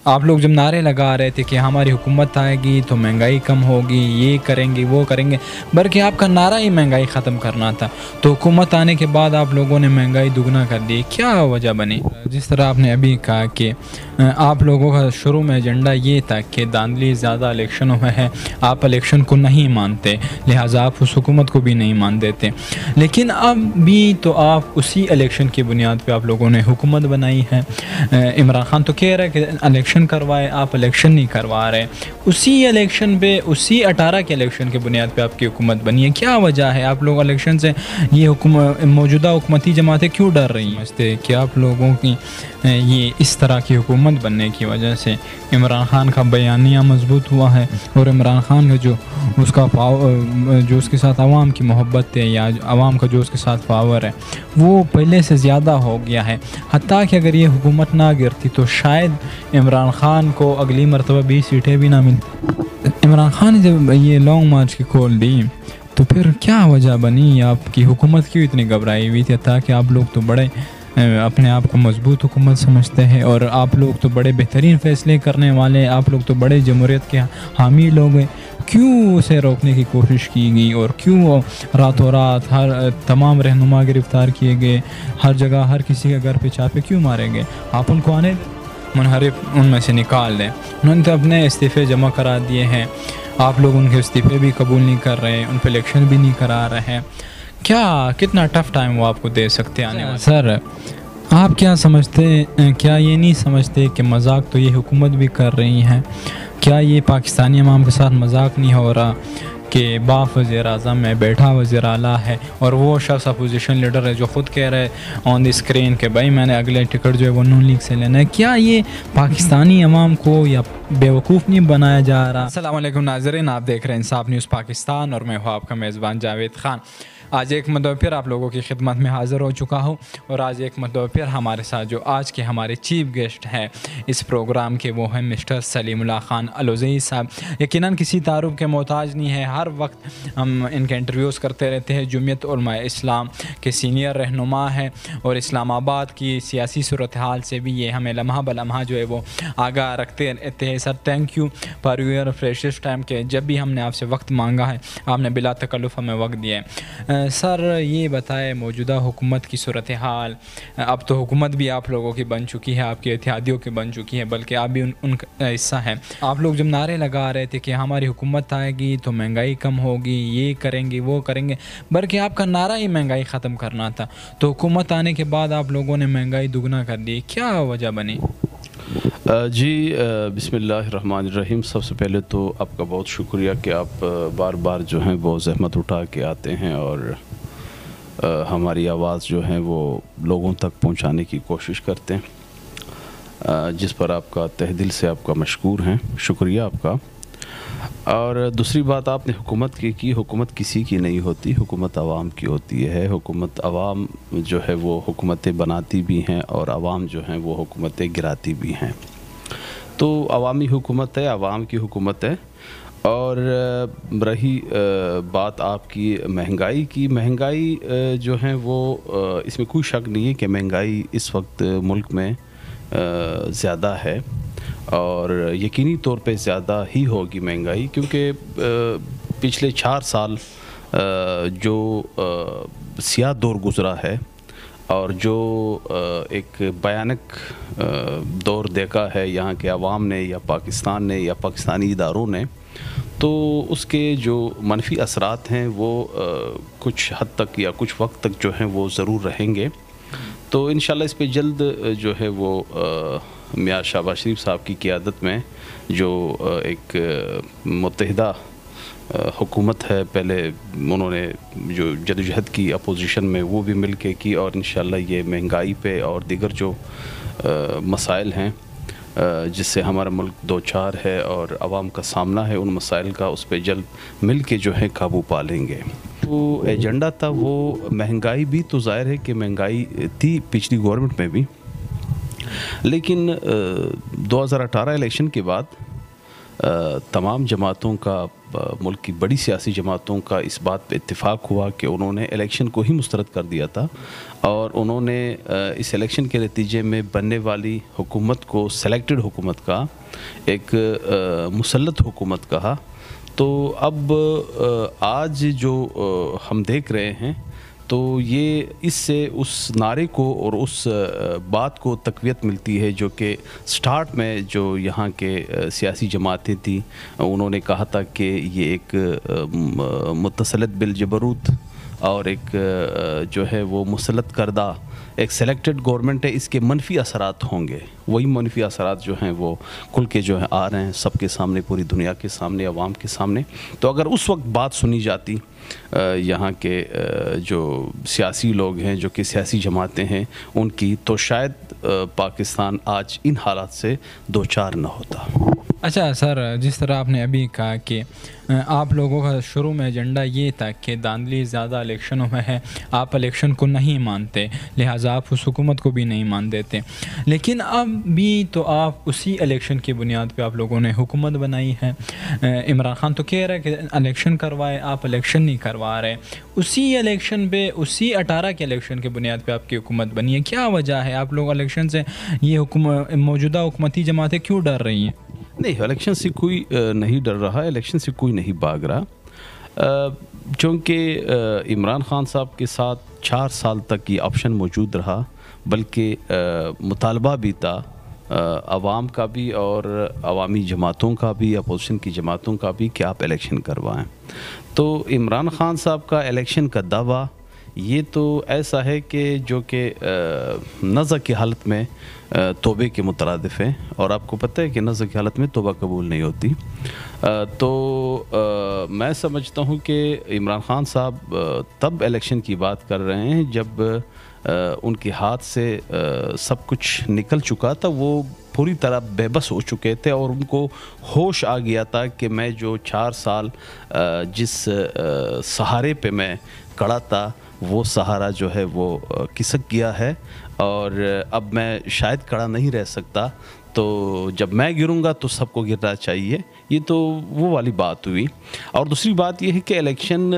آپ لوگ جب نعرے لگا رہے تھے کہ ہماری حکومت آئے گی تو مہنگائی کم ہوگی، یہ کریں گے وہ کریں گے، بلکہ آپ کا نعرہ ہی مہنگائی ختم کرنا تھا، تو حکومت آنے کے بعد آپ لوگوں نے مہنگائی دگنا کر دی، کیا وجہ بنی؟ جس طرح آپ نے ابھی کہا کہ آپ لوگوں کا شروع میں ایجنڈا یہ تھا کہ دھاندلی زیادہ الیکشنوں میں ہے، آپ الیکشن کو نہیں مانتے، لہٰذا آپ اس حکومت کو بھی نہیں مان دیتے، لیکن اب بھی تو آپ اسی الیکشن کی بنیاد پہ آپ لوگوں نے حکومت بنائی ہے۔ عمران خان تو کہہ رہا ہے کہ الیکشن کروائے، آپ الیکشن نہیں کروا رہے، اسی الیکشن پہ، اسی 18 کے الیکشن کی بنیاد پہ آپ کی حکومت بنی ہے، کیا وجہ ہے؟ آپ لوگ الیکشن سے یہ موجودہ حکومتی جماعتیں کیوں ڈر رہی ہیں کہ آپ لوگوں کی یہ اس طرح کی حکومت بننے کی وجہ سے عمران خان کا بیانیہ مضبوط ہوا ہے، اور عمران خان کا جو اس کے ساتھ عوام کی محبت ہے یا عوام کا جو اس کے ساتھ پاور ہے وہ پہلے سے زیادہ ہو گیا ہے، حتیٰ کہ اگر یہ حکومت نہ گرتی تو شاید عمران خان کو اگلی مرتبہ 20 سیٹیں بھی نہ ملتی۔ عمران خان نے جب یہ لانگ مارچ کی کال دی تو پھر کیا وجہ بنی؟ آپ کی حکومت کیوں اتنی گھبرائی ہوئی تھی؟ تاکہ آپ لوگ تو بڑے اپنے آپ کو مضبوط حکومت سمجھتے ہیں، اور آپ لوگ تو بڑے بہترین فیصلے کرنے والے، آپ لوگ تو بڑے جمہوریت کے حامی لوگ ہیں، کیوں اسے روکنے کی کوشش کی گئی، اور کیوں راتوں رات تمام رہنما گرفتار کیے گئے، ہر جگہ ہر کسی کے گھر پہ چھاپے کیوں مارے گئے؟ آپ ان کو آنے منحرف ان میں سے نکال دیں، انہوں نے تو اپنے استعفے جمع کرا دیے ہیں، آپ لوگ ان کے استعفے بھی قبول نہیں کر رہے، ان پہ الیکشن بھی نہیں کرا رہے ہیں، کتنا ٹف ٹائم وہ آپ کو دے سکتے آنے والے؟ سر آپ کیا سمجھتے، کیا یہ نہیں سمجھتے کہ مذاق تو یہ حکومت بھی کر رہی ہیں؟ کیا یہ پاکستانی عوام کے ساتھ مذاق نہیں ہو رہا کہ باپ وزیر اعظم میں بیٹھا وزیر اعلیٰ ہے، اور وہ شخص اپوزیشن لیڈر ہے جو خود کہہ رہے آن دی اسکرین کہ بھائی میں نے اگلے ٹکٹ جو ہے وہ نون لیگ سے لینا ہے؟ کیا یہ پاکستانی عوام کو یا بیوقوف نہیں بنایا جا رہا؟ السلام علیکم ناظرین، آپ دیکھ رہے ہیں انصاف نیوز پاکستان، اور میں ہوں آپ کا میزبان جاوید خان۔ آج ایک مرتبہ پھر آپ لوگوں کی خدمت میں حاضر ہو چکا ہوں، اور آج ایک مرتبہ پھر ہمارے ساتھ جو آج کے ہمارے چیف گیسٹ ہیں اس پروگرام کے، وہ ہیں مسٹر سلیم اللہ خان الوزئی صاحب۔ یقیناً کسی تعارف کے محتاج نہیں ہے، ہر وقت ہم ان کے انٹرویوز کرتے رہتے ہیں، جمعیت علماء اسلام کے سینئر رہنما ہیں، اور اسلام آباد کی سیاسی صورتحال سے بھی یہ ہمیں لمحہ بلمحہ جو ہے وہ آگاہ رکھتے رہتے ہیں۔ Sir thank you for your precious time, کہ جب بھی ہم نے آپ سے وقت مانگا ہے آپ نے بلا تکلف ہمیں وقت دیا ہے۔ سر یہ بتائے موجودہ حکومت کی صورتحال، اب تو حکومت بھی آپ لوگوں کی بن چکی ہے، آپ کے اتحادیوں کی بن چکی ہے، بلکہ آپ بھی ان کا حصہ ہیں۔ آپ لوگ جب نعرے لگا رہے تھے کہ ہماری حکومت آئے گی تو مہنگائی کم ہوگی، یہ کریں گے وہ کریں گے، بلکہ آپ کا نعرہ ہی مہنگائی ختم کرنا تھا، تو حکومت آنے کے بعد آپ لوگوں نے مہنگائی دگنا کر دی، کیا وجہ بنی؟ جی بسم اللہ الرحمن الرحیم۔ سب سے پہلے تو آپ کا بہت شکریہ کہ آپ بار بار جو ہیں وہ زحمت اٹھا کے آتے ہیں اور ہماری آواز جو ہے وہ لوگوں تک پہنچانے کی کوشش کرتے ہیں، جس پر آپ کا تہ دل سے آپ کا مشکور ہیں، شکریہ آپ کا۔ اور دوسری بات آپ نے حکومت کی حکومت کسی کی نہیں ہوتی، حکومت عوام کی ہوتی ہے، حکومت عوام جو ہے وہ حکومتیں بناتی بھی ہیں اور عوام جو ہیں وہ حکومتیں گراتی بھی ہیں، تو عوامی حکومت ہے، عوام کی حکومت ہے۔ اور رہی بات آپ کی مہنگائی جو ہے وہ اس میں کوئی شک نہیں ہے کہ مہنگائی اس وقت ملک میں زیادہ ہے، اور یقینی طور پہ زیادہ ہی ہوگی مہنگائی، کیونکہ پچھلے 4 سال جو سیاہ دور گزرا ہے اور جو ایک بھیانک دور دیکھا ہے یہاں کے عوام نے یا پاکستان نے یا پاکستانی اداروں نے، تو اس کے جو منفی اثرات ہیں وہ کچھ حد تک یا کچھ وقت تک جو ہیں وہ ضرور رہیں گے، تو انشاءاللہ اس پہ جلد جو ہے وہ میاں شہباز شریف صاحب کی قیادت میں جو ایک متحدہ حکومت ہے، پہلے انہوں نے جو جدوجہد کی اپوزیشن میں وہ بھی مل کے کی، اور انشاءاللہ یہ مہنگائی پہ اور دیگر جو مسائل ہیں جس سے ہمارا ملک دوچار ہے اور عوام کا سامنا ہے، ان مسائل کا اس پہ جلد مل کے جو ہے قابو پا لیں گے۔ تو ایجنڈا تھا وہ مہنگائی بھی، تو ظاہر ہے کہ مہنگائی تھی پچھلی گورنمنٹ میں بھی، لیکن 2018 الیکشن کے بعد تمام جماعتوں کا ملک کی بڑی سیاسی جماعتوں کا اس بات پہ اتفاق ہوا کہ انہوں نے الیکشن کو ہی مسترد کر دیا تھا، اور انہوں نے اس الیکشن کے نتیجے میں بننے والی حکومت کو سلیکٹڈ حکومت کا ایک مسلط حکومت کہا۔ تو اب آج جو ہم دیکھ رہے ہیں تو یہ اس سے اس نعرے کو اور اس بات کو تقویت ملتی ہے جو کہ سٹارٹ میں جو یہاں کے سیاسی جماعتیں تھیں انہوں نے کہا تھا کہ یہ ایک متسلط بالجبروت اور ایک جو ہے وہ مسلط کردہ ایک سلیکٹڈ گورنمنٹ ہے، اس کے منفی اثرات ہوں گے۔ وہی منفی اثرات جو ہیں وہ کھل کے جو ہیں آ رہے ہیں سب کے سامنے، پوری دنیا کے سامنے، عوام کے سامنے۔ تو اگر اس وقت بات سنی جاتی یہاں کے جو سیاسی لوگ ہیں، جو کہ سیاسی جماعتیں ہیں ان کی، تو شاید پاکستان آج ان حالات سے دوچار نہ ہوتا۔ اچھا سر، جس طرح آپ نے ابھی کہا کہ آپ لوگوں کا شروع میں ایجنڈا یہ تھا کہ دھاندلی زیادہ الیکشنوں میں ہے، آپ الیکشن کو نہیں مانتے، لہٰذا آپ اس حکومت کو بھی نہیں مان دیتے، لیکن اب بھی تو آپ اسی الیکشن کی بنیاد پہ آپ لوگوں نے حکومت بنائی ہے۔ عمران خان تو کہہ رہا ہے کہ الیکشن کروائے، آپ الیکشن نہیں کروا رہے، اسی الیکشن پہ، اسی 18 کے الیکشن کی بنیاد پہ آپ کی حکومت بنی ہے۔ کیا وجہ ہے آپ لوگ الیکشن سے، یہ موجودہ حکومتی جماعتیں کیوں ڈر رہی ہیں؟ نہیں، الیکشن سے کوئی نہیں ڈر رہا، الیکشن سے کوئی نہیں بھاگ رہا، چونکہ عمران خان صاحب کے ساتھ 4 سال تک یہ آپشن موجود رہا، بلکہ مطالبہ بھی تھا عوام کا بھی اور عوامی جماعتوں کا بھی، اپوزیشن کی جماعتوں کا بھی، کہ آپ الیکشن کروائیں۔ تو عمران خان صاحب کا الیکشن کا دعویٰ یہ تو ایسا ہے کہ جو کہ نزع کی حالت میں توبے کے مترادف ہے، اور آپ کو پتہ ہے کہ نزع کی حالت میں توبہ قبول نہیں ہوتی۔ تو میں سمجھتا ہوں کہ عمران خان صاحب تب الیکشن کی بات کر رہے ہیں جب ان کے ہاتھ سے سب کچھ نکل چکا تھا، وہ پوری طرح بے بس ہو چکے تھے، اور ان کو ہوش آ گیا تھا کہ میں جو 4 سال جس سہارے پہ میں کڑا تھا وہ سہارا جو ہے وہ کھسک گیا ہے، اور اب میں شاید کھڑا نہیں رہ سکتا، تو جب میں گروں گا تو سب کو گرنا چاہیے۔ یہ تو وہ والی بات ہوئی۔ اور دوسری بات یہ ہے کہ الیکشن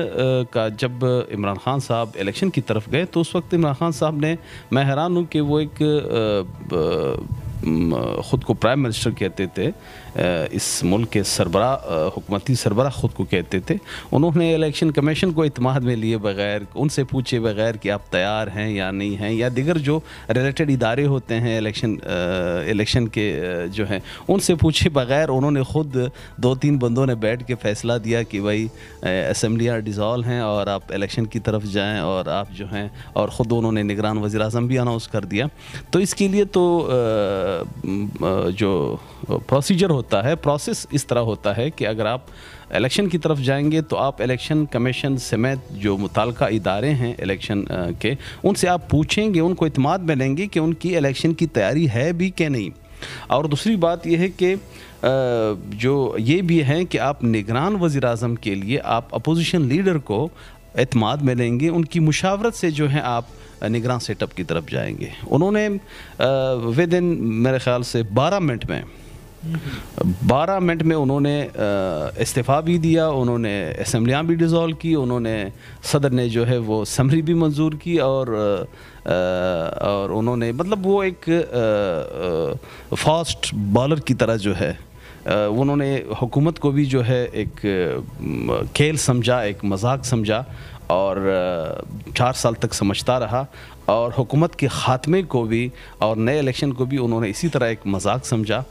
کا جب عمران خان صاحب الیکشن کی طرف گئے تو اس وقت عمران خان صاحب نے، میں حیران ہوں کہ وہ ایک خود کو پرائم منسٹر کہتے تھے، اس ملک کے سربراہ، حکومتی سربراہ خود کو کہتے تھے، انہوں نے الیکشن کمیشن کو اعتماد میں لیے بغیر، ان سے پوچھے بغیر کہ آپ تیار ہیں یا نہیں ہیں، یا دیگر جو ریلیٹڈ ادارے ہوتے ہیں الیکشن کے جو ہیں ان سے پوچھے بغیر انہوں نے خود 2-3 بندوں نے بیٹھ کے فیصلہ دیا کہ بھائی اسمبلیاں ڈیزالو ہیں اور آپ الیکشن کی طرف جائیں، اور آپ جو ہیں، اور خود انہوں نے نگران وزیر اعظم بھی اناؤنس کر دیا۔ تو اس کے لیے تو جو پروسیجر ہوتا ہے، پروسیس اس طرح ہوتا ہے کہ اگر آپ الیکشن کی طرف جائیں گے تو آپ الیکشن کمیشن سمیت جو متعلقہ ادارے ہیں الیکشن کے، ان سے آپ پوچھیں گے، ان کو اعتماد میں لیں گے کہ ان کی الیکشن کی تیاری ہے بھی کہ نہیں۔ اور دوسری بات یہ ہے کہ جو یہ بھی ہے کہ آپ نگران وزیر اعظم کے لیے آپ اپوزیشن لیڈر کو اعتماد میں لیں گے، ان کی مشاورت سے جو ہے آپ نگران سیٹ اپ کی طرف جائیں گے۔ انہوں نے ودن میرے خیال سے 12 منٹ میں انہوں نے استعفیٰ بھی دیا، انہوں نے اسمبلیاں بھی ڈیزالو کی، انہوں نے صدر نے جو ہے وہ سمری بھی منظور کی، اور انہوں نے مطلب وہ ایک فاسٹ بالر کی طرح جو ہے انہوں نے حکومت کو بھی جو ہے ایک کھیل سمجھا، ایک مذاق سمجھا، اور 4 سال تک سمجھتا رہا، اور حکومت کے خاتمے کو بھی اور نئے الیکشن کو بھی انہوں نے اسی طرح ایک مذاق سمجھا،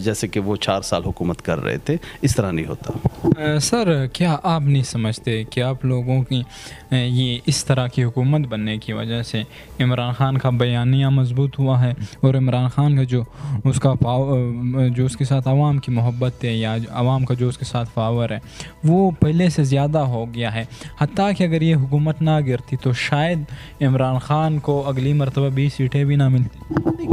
جیسے کہ وہ 4 سال حکومت کر رہے تھے۔ اس طرح نہیں ہوتا۔ سر، کیا آپ نہیں سمجھتے کہ آپ لوگوں کی یہ اس طرح کی حکومت بننے کی وجہ سے عمران خان کا بیانیہ مضبوط ہوا ہے، اور عمران خان کا جو اس کے ساتھ عوام کی محبت ہے، یا عوام کا جو اس کے ساتھ پاور ہے، وہ پہلے سے زیادہ ہو گیا ہے؟ حتیٰ کہ اگر یہ حکومت نہ گرتی تو شاید عمران خان کو اگلی مرتبہ 20 سیٹیں بھی نہ ملتی۔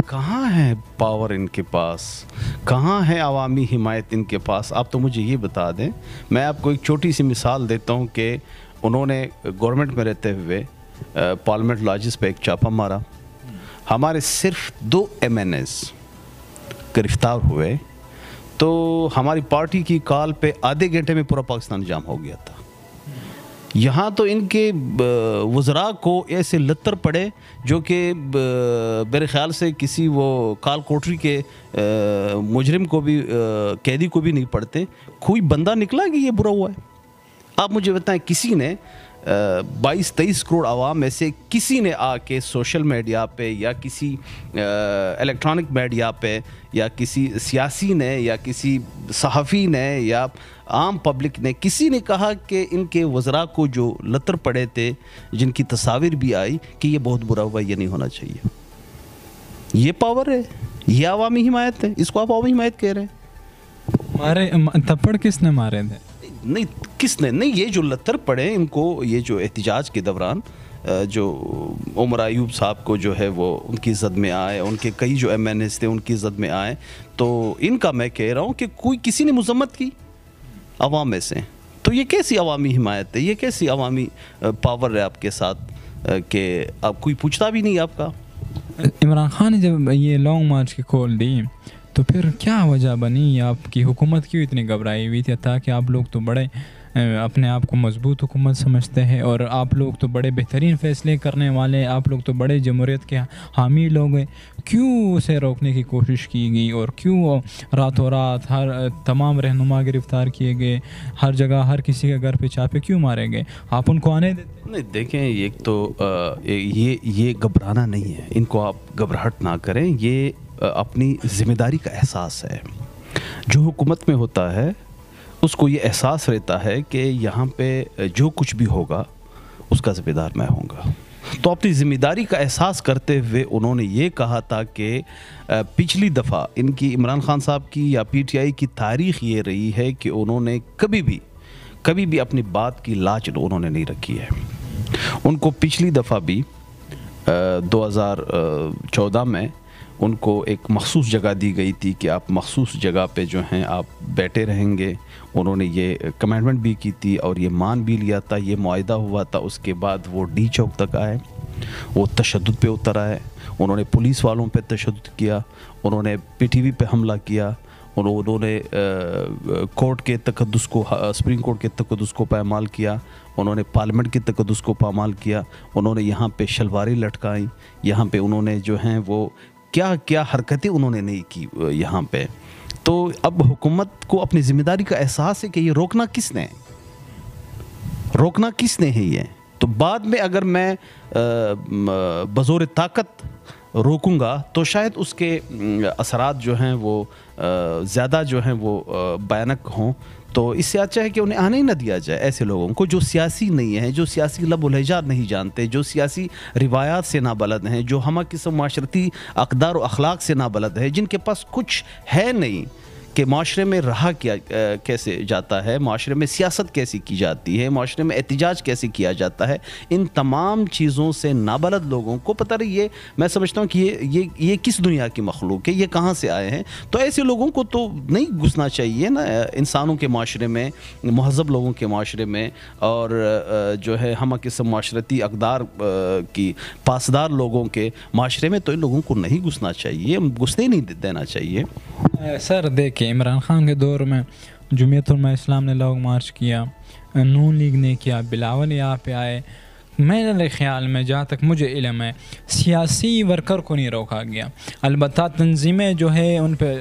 کہاں ہے پاور ان کے پاس، کہاں ہے عوامی حمایت ان کے پاس؟ آپ تو مجھے یہ بتا دیں۔ میں آپ کو ایک چھوٹی سی مثال دیتا ہوں کہ انہوں نے گورنمنٹ میں رہتے ہوئے پارلیمنٹ لاجز پہ ایک چھاپہ مارا، ہمارے صرف 2 MNAs گرفتار ہوئے، تو ہماری پارٹی کی کال پہ آدھے گھنٹے میں پورا پاکستان جام ہو گیا تھا. یہاں تو ان کے وزراء کو ایسے لتر پڑے جو کہ میرے خیال سے کسی وہ کال کوٹری کے مجرم کو بھی قیدی کو بھی نہیں پڑتے. کوئی بندہ نکلا کہ یہ برا ہوا ہے؟ آپ مجھے بتائیں کسی نے 22-23 کروڑ عوام میں سے کسی نے آ کے سوشل میڈیا پہ یا کسی الیکٹرانک میڈیا پہ یا کسی سیاسی نے یا کسی صحافی نے یا عام پبلک نے کسی نے کہا کہ ان کے وزراء کو جو لتر پڑے تھے جن کی تصاویر بھی آئی کہ یہ بہت برا ہوا، یہ نہیں ہونا چاہیے؟ یہ پاور ہے، یہ عوامی حمایت ہے، اس کو آپ عوامی حمایت کہہ رہے ہیں؟ مارے تھپڑ کس نے مارے تھے؟ نہیں کس نے نہیں، یہ جو لتر پڑے ان کو، یہ جو احتجاج کے دوران جو عمر ایوب صاحب کو جو ہے وہ ان کی زد میں آئے، ان کے کئی جو ایم این ایز تھے ان کی زد میں آئے، تو ان کا میں کہہ رہا ہوں کہ کوئی کسی نے مذمت کی عوام میں سے، تو یہ کیسی عوامی حمایت ہے؟ یہ کیسی عوامی پاور ہے آپ کے ساتھ کہ آپ کوئی پوچھتا بھی نہیں آپ کا؟ عمران خان نے جب یہ لانگ مارچ کی کال دی تو پھر کیا وجہ بنی؟ آپ کی حکومت کیوں اتنی گھبرائی ہوئی تھی؟ تاکہ آپ لوگ تو بڑے اپنے آپ کو مضبوط حکومت سمجھتے ہیں اور آپ لوگ تو بڑے بہترین فیصلے کرنے والے، آپ لوگ تو بڑے جمہوریت کے حامی لوگ ہیں، کیوں اسے روکنے کی کوشش کی گئی اور کیوں راتوں رات ہر تمام رہنما گرفتار کیے گئے، ہر جگہ ہر کسی کے گھر پہ چھاپے کیوں مارے گئے؟ آپ ان کو آنے دیتے؟ نہیں دیکھیں، ایک تو یہ گھبرانا نہیں ہے، ان کو آپ گھبراہٹ نہ کریں، یہ اپنی ذمہ داری کا احساس ہے. جو حکومت میں ہوتا ہے اس کو یہ احساس رہتا ہے کہ یہاں پہ جو کچھ بھی ہوگا اس کا ذمہ دار میں ہوں گا. تو اپنی ذمہ داری کا احساس کرتے ہوئے انہوں نے یہ کہا تھا کہ پچھلی دفعہ ان کی عمران خان صاحب کی یا پی ٹی آئی کی تاریخ یہ رہی ہے کہ انہوں نے کبھی بھی اپنی بات کی لاج انہوں نے نہیں رکھی ہے. ان کو پچھلی دفعہ بھی 2014 میں ان کو ایک مخصوص جگہ دی گئی تھی کہ آپ مخصوص جگہ پہ جو ہیں آپ بیٹھے رہیں گے. انہوں نے یہ کمٹمنٹ بھی کی تھی اور یہ مان بھی لیا تھا، یہ معاہدہ ہوا تھا. اس کے بعد وہ ڈی چوک تک آئے، وہ تشدد پہ اتر آئے، انہوں نے پولیس والوں پہ تشدد کیا، انہوں نے پی ٹی وی پہ حملہ کیا، انہوں نے کورٹ کے تقدس کو، سپریم کورٹ کے تقدس کو پامال کیا، انہوں نے پارلیمنٹ کے تقدس کو پامال کیا، انہوں نے یہاں پہ شلواریں لٹکائیں، یہاں پہ انہوں نے جو ہیں وہ کیا حرکتیں انہوں نے نہیں کی یہاں پہ. تو اب حکومت کو اپنی ذمہ داری کا احساس ہے کہ یہ روکنا کس نے ہے یہ. تو بعد میں اگر میں بزور طاقت روکوں گا تو شاید اس کے اثرات جو ہیں وہ زیادہ جو ہیں وہ بھیانک ہوں. تو اس سے اچھا ہے کہ انہیں آنے ہی نہ دیا جائے ایسے لوگوں کو جو سیاسی نہیں ہیں، جو سیاسی لب و لہجہ نہیں جانتے، جو سیاسی روایات سے نابلد ہیں، جو ہمہ قسم معاشرتی اقدار و اخلاق سے نابلد ہیں، جن کے پاس کچھ ہے نہیں کہ معاشرے میں رہا کیسے جاتا ہے، معاشرے میں سیاست کیسی کی جاتی ہے، معاشرے میں احتجاج کیسے کیا جاتا ہے. ان تمام چیزوں سے نابلد لوگوں کو پتہ رہی ہے. میں سمجھتا ہوں کہ یہ کس دنیا کی مخلوق ہے، یہ کہاں سے آئے ہیں. تو ایسے لوگوں کو تو نہیں گھسنا چاہیے نا انسانوں کے معاشرے میں، مہذب لوگوں کے معاشرے میں، اور جو ہے ہمہ قسم معاشرتی اقدار کی پاسدار لوگوں کے معاشرے میں تو ان لوگوں کو نہیں گھسنا چاہیے، گھسنے نہیں دینا چاہیے. سر دیکھیں، عمران خان کے دور میں جمعیت علماء اسلام نے لانگ مارچ کیا، نون لیگ نے کیا، بلاول یہاں پہ آئے. میرے خیال میں جہاں تک مجھے علم ہے سیاسی ورکر کو نہیں روکا گیا. البتہ تنظیمیں جو ہے ان پہ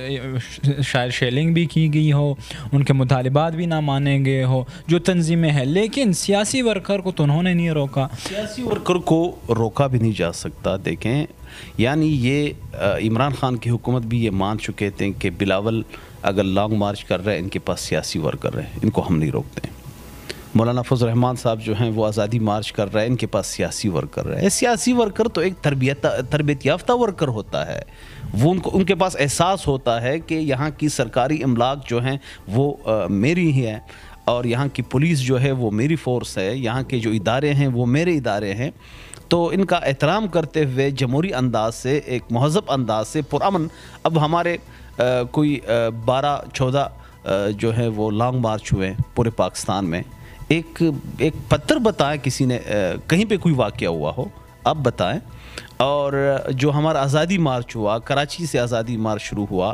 شاید شیلنگ بھی کی گئی ہو، ان کے مطالبات بھی نہ مانے گئے ہو جو تنظیمیں ہیں، لیکن سیاسی ورکر کو تو انہوں نے نہیں روکا. سیاسی ورکر کو روکا بھی نہیں جا سکتا. دیکھیں، یعنی یہ عمران خان کی حکومت بھی یہ مان چکے تھے کہ بلاول اگر لانگ مارچ کر رہے ہیں ان کے پاس سیاسی ورکر ہیں، ان کو ہم نہیں روکتے. مولانا فضل الرحمان صاحب جو ہیں وہ آزادی مارچ کر رہے ہیں، ان کے پاس سیاسی ورکر ہے. سیاسی ورکر تو ایک تربیت یافتہ ورکر ہوتا ہے. وہ ان کے پاس احساس ہوتا ہے کہ یہاں کی سرکاری املاک جو ہیں وہ میری ہی ہیں، اور یہاں کی پولیس جو ہے وہ میری فورس ہے، یہاں کے جو ادارے ہیں وہ میرے ادارے ہیں. تو ان کا احترام کرتے ہوئے جمہوری انداز سے، ایک مہذب انداز سے، پرامن. اب ہمارے کوئی 12-14 جو ہے وہ لانگ مارچ ہوئے پورے پاکستان میں. ایک پتھر بتائیں کسی نے کہیں پہ کوئی واقعہ ہوا ہو، اب بتائیں. اور جو ہمارا آزادی مارچ ہوا، کراچی سے آزادی مارچ شروع ہوا،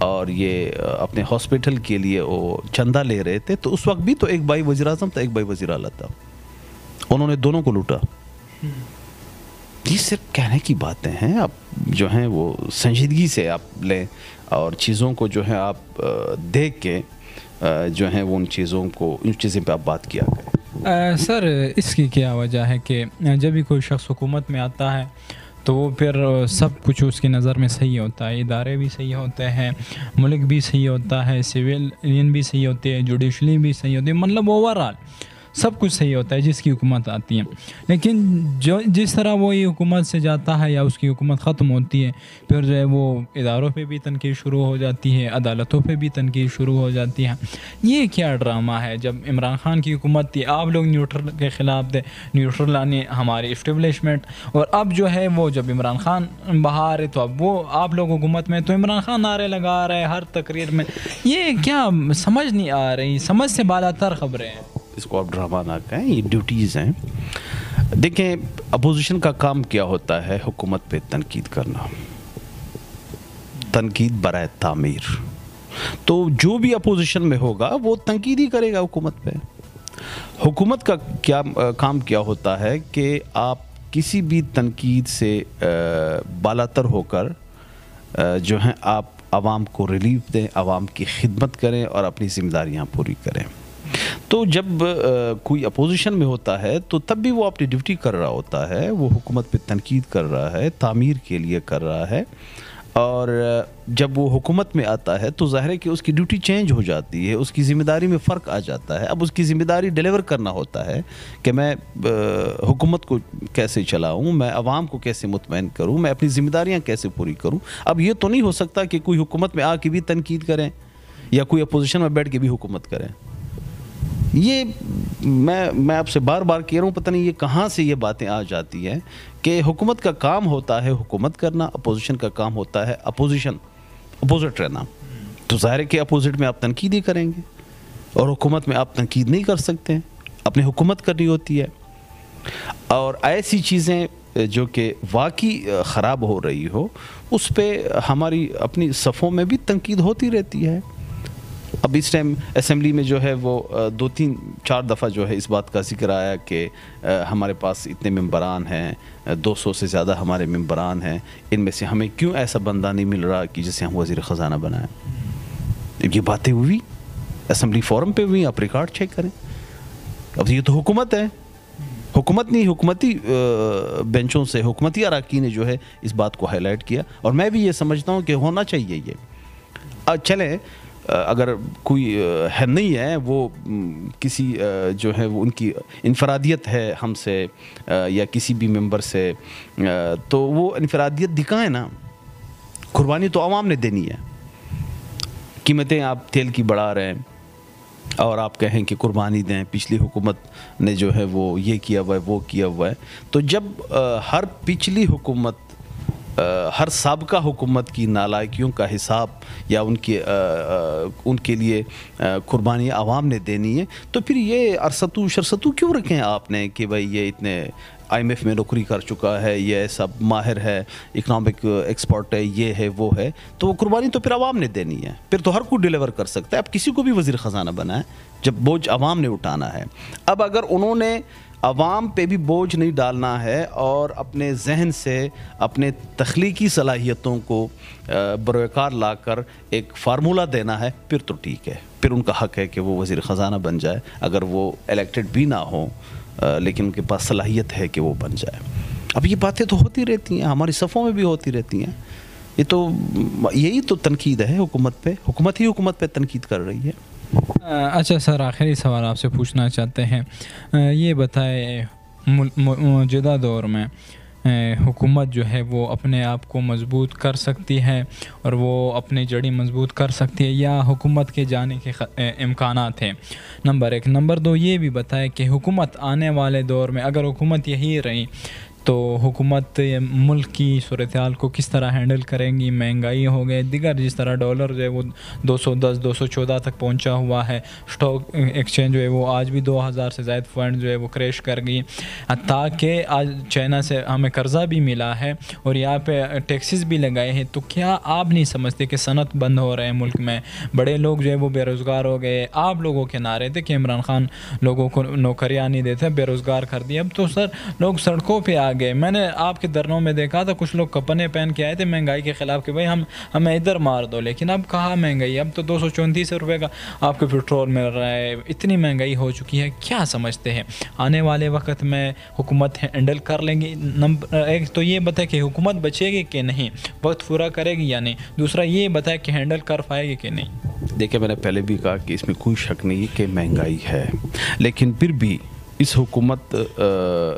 اور یہ اپنے ہاسپٹل کے لیے وہ چندہ لے رہے تھے، تو اس وقت بھی تو ایک بھائی وزیر اعظم تھا، ایک بھائی وزیر اعلیٰ تھا، انہوں نے دونوں کو لوٹا۔ یہ صرف کہنے کی باتیں ہیں، آپ جو ہیں وہ سنجیدگی سے آپ لیں اور چیزوں کو جو ہے آپ دیکھ کے جو ہیں وہ ان چیزوں پہ آپ بات کیا کریں۔ سر اس کی کیا وجہ ہے کہ جب بھی کوئی شخص حکومت میں آتا ہے تو وہ پھر سب کچھ اس کی نظر میں صحیح ہوتا ہے، ادارے بھی صحیح ہوتے ہیں، ملک بھی صحیح ہوتا ہے، سویلین بھی صحیح ہوتی ہے، جوڈیشلی بھی صحیح ہوتی ہے، مطلب اوورآل سب کچھ صحیح ہوتا ہے جس کی حکومت آتی ہے۔ لیکن جس طرح وہ یہ حکومت سے جاتا ہے یا اس کی حکومت ختم ہوتی ہے، پھر جو ہے وہ اداروں پہ بھی تنقید شروع ہو جاتی ہے، عدالتوں پہ بھی تنقید شروع ہو جاتی ہے۔ یہ کیا ڈرامہ ہے؟ جب عمران خان کی حکومت تھی آپ لوگ نیوٹرل کے خلاف تھے، نیوٹرل یعنی ہماری اسٹیبلشمنٹ، اور اب جو ہے وہ جب عمران خان باہر ہے تو اب وہ آپ لوگ حکومت میں تو عمران خان نعرے لگا رہے ہر تقریر میں۔ یہ کیا سمجھ نہیں آ رہی، سمجھ سے بالا تر خبریں ہیں۔ اس کو آپ ڈرامہ نہ کہیں، یہ ڈیوٹیز ہیں۔ دیکھیں اپوزیشن کا کام کیا ہوتا ہے؟ حکومت پہ تنقید کرنا، تنقید برائے تعمیر۔ تو جو بھی اپوزیشن میں ہوگا وہ تنقید ہی کرے گا حکومت پہ۔ حکومت کا کیا کام کیا ہوتا ہے کہ آپ کسی بھی تنقید سے بالاتر ہو کر جو ہیں آپ عوام کو ریلیف دیں، عوام کی خدمت کریں اور اپنی ذمہ داریاں پوری کریں۔ تو جب کوئی اپوزیشن میں ہوتا ہے تو تب بھی وہ اپنی ڈیوٹی کر رہا ہوتا ہے، وہ حکومت پہ تنقید کر رہا ہے، تعمیر کے لیے کر رہا ہے، اور جب وہ حکومت میں آتا ہے تو ظاہر ہے کہ اس کی ڈیوٹی چینج ہو جاتی ہے، اس کی ذمہ داری میں فرق آ جاتا ہے۔ اب اس کی ذمہ داری ڈیلیور کرنا ہوتا ہے کہ میں حکومت کو کیسے چلاؤں، میں عوام کو کیسے مطمئن کروں، میں اپنی ذمہ داریاں کیسے پوری کروں۔ اب یہ تو نہیں ہو سکتا کہ کوئی حکومت میں آ کے بھی تنقید کریں یا کوئی اپوزیشن میں بیٹھ کے بھی حکومت کریں۔ یہ میں آپ سے بار بار کہہ رہا ہوں، پتہ نہیں یہ کہاں سے یہ باتیں آ جاتی ہیں کہ حکومت کا کام ہوتا ہے حکومت کرنا، اپوزیشن کا کام ہوتا ہے اپوزٹ رہنا۔ تو ظاہر ہے کہ اپوزٹ میں آپ تنقید ہی کریں گے اور حکومت میں آپ تنقید نہیں کر سکتے ہیں، اپنی حکومت کرنی ہوتی ہے۔ اور ایسی چیزیں جو کہ واقعی خراب ہو رہی ہو اس پہ ہماری اپنی صفوں میں بھی تنقید ہوتی رہتی ہے۔ اب اس ٹائم اسمبلی میں جو ہے وہ 2-3-4 دفعہ جو ہے اس بات کا ذکر آیا کہ ہمارے پاس اتنے ممبران ہیں، 200 سے زیادہ ہمارے ممبران ہیں، ان میں سے ہمیں کیوں ایسا بندہ نہیں مل رہا کہ جسے ہم وزیر خزانہ بنائیں۔ یہ باتیں ہوئی اسمبلی فورم پہ ہوئی، آپ ریکارڈ چیک کریں۔ اب یہ تو حکومت ہے، حکومت نہیں، حکومتی بینچوں سے حکومتی اراکین نے جو ہے اس بات کو ہائی لائٹ کیا، اور میں بھی یہ سمجھتا ہوں کہ ہونا چاہیے یہ۔ چلیں اگر کوئی ہے نہیں ہے، وہ کسی جو ہے وہ ان کی انفرادیت ہے ہم سے یا کسی بھی ممبر سے، تو وہ انفرادیت دکھائیں نا۔ قربانی تو عوام نے دینی ہے۔ قیمتیں آپ تیل کی بڑھا رہے ہیں اور آپ کہیں کہ قربانی دیں، پچھلی حکومت نے جو ہے وہ یہ کیا ہوا ہے، وہ کیا ہوا ہے۔ تو جب ہر پچھلی حکومت، ہر سابقہ حکومت کی نالائکیوں کا حساب یا ان کے لیے قربانی عوام نے دینی ہے، تو پھر یہ ارستو شرستو کیوں رکھیں آپ نے کہ بھائی یہ اتنے IMF میں نوکری کر چکا ہے، یہ سب ماہر ہے، اکنامک ایکسپرٹ ہے، یہ ہے وہ ہے، تو وہ قربانی تو پھر عوام نے دینی ہے۔ پھر تو ہر کوئی ڈیلیور کر سکتا ہے، اب کسی کو بھی وزیر خزانہ بنائیں جب بوجھ عوام نے اٹھانا ہے۔ اب اگر انہوں نے عوام پہ بھی بوجھ نہیں ڈالنا ہے اور اپنے ذہن سے اپنے تخلیقی صلاحیتوں کو بروکار لا کر ایک فارمولہ دینا ہے، پھر تو ٹھیک ہے، پھر ان کا حق ہے کہ وہ وزیر خزانہ بن جائے، اگر وہ الیکٹڈ بھی نہ ہوں لیکن ان کے پاس صلاحیت ہے کہ وہ بن جائے۔ اب یہ باتیں تو ہوتی رہتی ہیں، ہماری صفوں میں بھی ہوتی رہتی ہیں۔ یہی تو تنقید ہے حکومت پہ، حکومت ہی حکومت پہ تنقید کر رہی ہے۔ اچھا سر، آخری سوال آپ سے پوچھنا چاہتے ہیں، یہ بتائے موجودہ دور میں حکومت جو ہے وہ اپنے آپ کو مضبوط کر سکتی ہے اور وہ اپنی جڑی مضبوط کر سکتی ہے یا حکومت کے جانے کے امکانات ہیں؟ نمبر 1۔ نمبر 2 یہ بھی بتائے کہ حکومت آنے والے دور میں اگر حکومت یہی رہی تو حکومت ملک کی صورتحال کو کس طرح ہینڈل کریں گی. مہنگائی ہو گئے دیگر, جس طرح ڈالر جو ہے وہ 210 214 تک پہنچا ہوا ہے. اسٹاک ایکسچینج جو ہے وہ آج بھی 2000 سے زائد پوائنٹ جو ہے وہ کریش کر گئی. تاکہ آج چائنا سے ہمیں قرضہ بھی ملا ہے اور یہاں پہ ٹیکسز بھی لگائے ہیں. تو کیا آپ نہیں سمجھتے کہ صنعت بند ہو رہے ہیں ملک میں, بڑے لوگ جو ہے وہ بے روزگار ہو گئے. آپ لوگوں کے نعرے تھے کہ عمران خان لوگوں کو نوکریاں نہیں دیتے, بے روزگار کر دیا. اب تو سر لوگ سڑکوں پہ آ گئے. میں نے آپ کے دھرنوں میں دیکھا تھا کچھ لوگ کپنے پہن کے آئے تھے مہنگائی کے خلاف کہ بھائی ہمیں ادھر مار دو. لیکن اب کہاں مہنگائی, اب تو 234 روپے کا آپ کو پیٹرول مل رہا ہے. اتنی مہنگائی ہو چکی ہے. کیا سمجھتے ہیں آنے والے وقت میں حکومت ہینڈل کر لیں گی؟ نمبر ایک تو یہ بتائے کہ حکومت بچے گی کہ نہیں, وقت پورا کرے گی یا نہیں. دوسرا یہ بتائے کہ ہینڈل کر پائے گی کہ نہیں. دیکھیں میں نے پہلے بھی کہا کہ اس میں کوئی شک نہیں کہ مہنگائی ہے, لیکن پھر بھی اس حکومت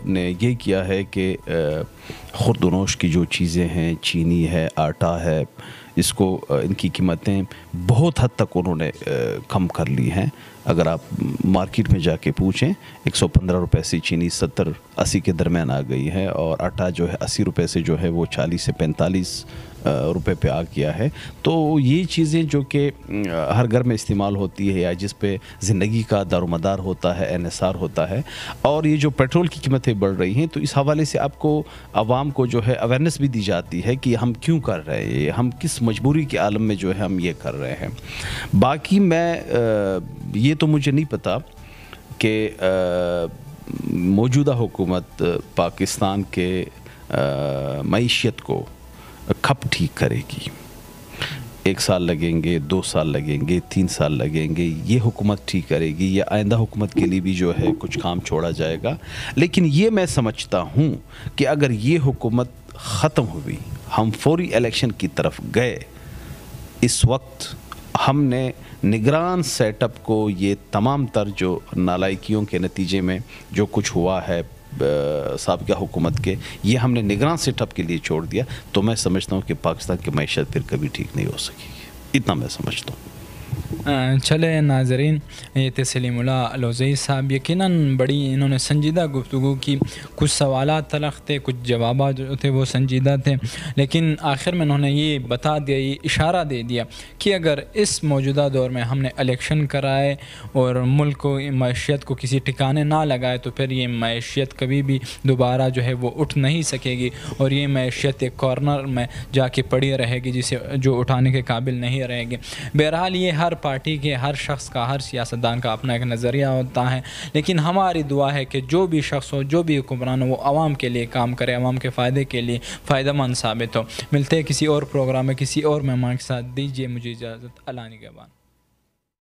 نے یہ کیا ہے کہ خوردنوش کی جو چیزیں ہیں, چینی ہے, آٹا ہے, اس کو ان کی قیمتیں بہت حد تک انہوں نے کم کر لی ہیں. اگر آپ مارکیٹ میں جا کے پوچھیں 115 روپے سے چینی 70-80 کے درمیان آ گئی ہے, اور آٹا جو ہے 80 روپے سے جو ہے وہ 40 سے 45 روپے پہ آ گیا ہے. تو یہ چیزیں جو کہ ہر گھر میں استعمال ہوتی ہے یا جس پہ زندگی کا دار و مدار ہوتا ہے, انحصار ہوتا ہے, اور یہ جو پیٹرول کی قیمتیں بڑھ رہی ہیں, تو اس حوالے سے آپ کو عوام کو جو ہے اویئرنیس بھی دی جاتی ہے کہ ہم کیوں کر رہے ہیں, ہم کس مجبوری کے عالم میں جو ہے ہم یہ کر رہے ہیں. باقی میں یہ تو مجھے نہیں پتا کہ موجودہ حکومت پاکستان کے معیشت کو کب ٹھیک کرے گی. 1 سال لگیں گے, 2 سال لگیں گے, 3 سال لگیں گے, یہ حکومت ٹھیک کرے گی یا آئندہ حکومت کے لیے بھی جو ہے کچھ کام چھوڑا جائے گا. لیکن یہ میں سمجھتا ہوں کہ اگر یہ حکومت ختم ہوئی, ہم فوری الیکشن کی طرف گئے, اس وقت ہم نے نگران سیٹ اپ کو یہ تمام تر جو نالائکیوں کے نتیجے میں جو کچھ ہوا ہے سابقہ حکومت کے, یہ ہم نے نگران سیٹ اپ کے لیے چھوڑ دیا. تو میں سمجھتا ہوں کہ پاکستان کی معیشت پھر کبھی ٹھیک نہیں ہو سکے گی, اتنا میں سمجھتا ہوں. چلے ناظرین, یہ تھے سلیم اللہ الوزئی صاحب. یقیناً بڑی انہوں نے سنجیدہ گفتگو کی. کچھ سوالات تلخ تھے, کچھ جوابات جو تھے وہ سنجیدہ تھے, لیکن آخر میں انہوں نے یہ بتا دیا, یہ اشارہ دے دیا کہ اگر اس موجودہ دور میں ہم نے الیکشن کرائے اور ملک کو معیشت کو کسی ٹھکانے نہ لگائے, تو پھر یہ معیشت کبھی بھی دوبارہ جو ہے وہ اٹھ نہیں سکے گی, اور یہ معیشت ایک کارنر میں جا کے پڑی رہے گی جسے جو اٹھانے کے قابل نہیں رہے گی. بہرحال یہ ہر پارٹی کے, ہر شخص کا, ہر سیاستدان کا اپنا ایک نظریہ ہوتا ہے, لیکن ہماری دعا ہے کہ جو بھی شخص ہو, جو بھی حکمران ہو, وہ عوام کے لیے کام کرے, عوام کے فائدے کے لیے فائدہ مند ثابت ہو. ملتے ہیں کسی اور پروگرام میں کسی اور مہمان کے ساتھ. دیجیے مجھے اجازت. اللہ نگہبان.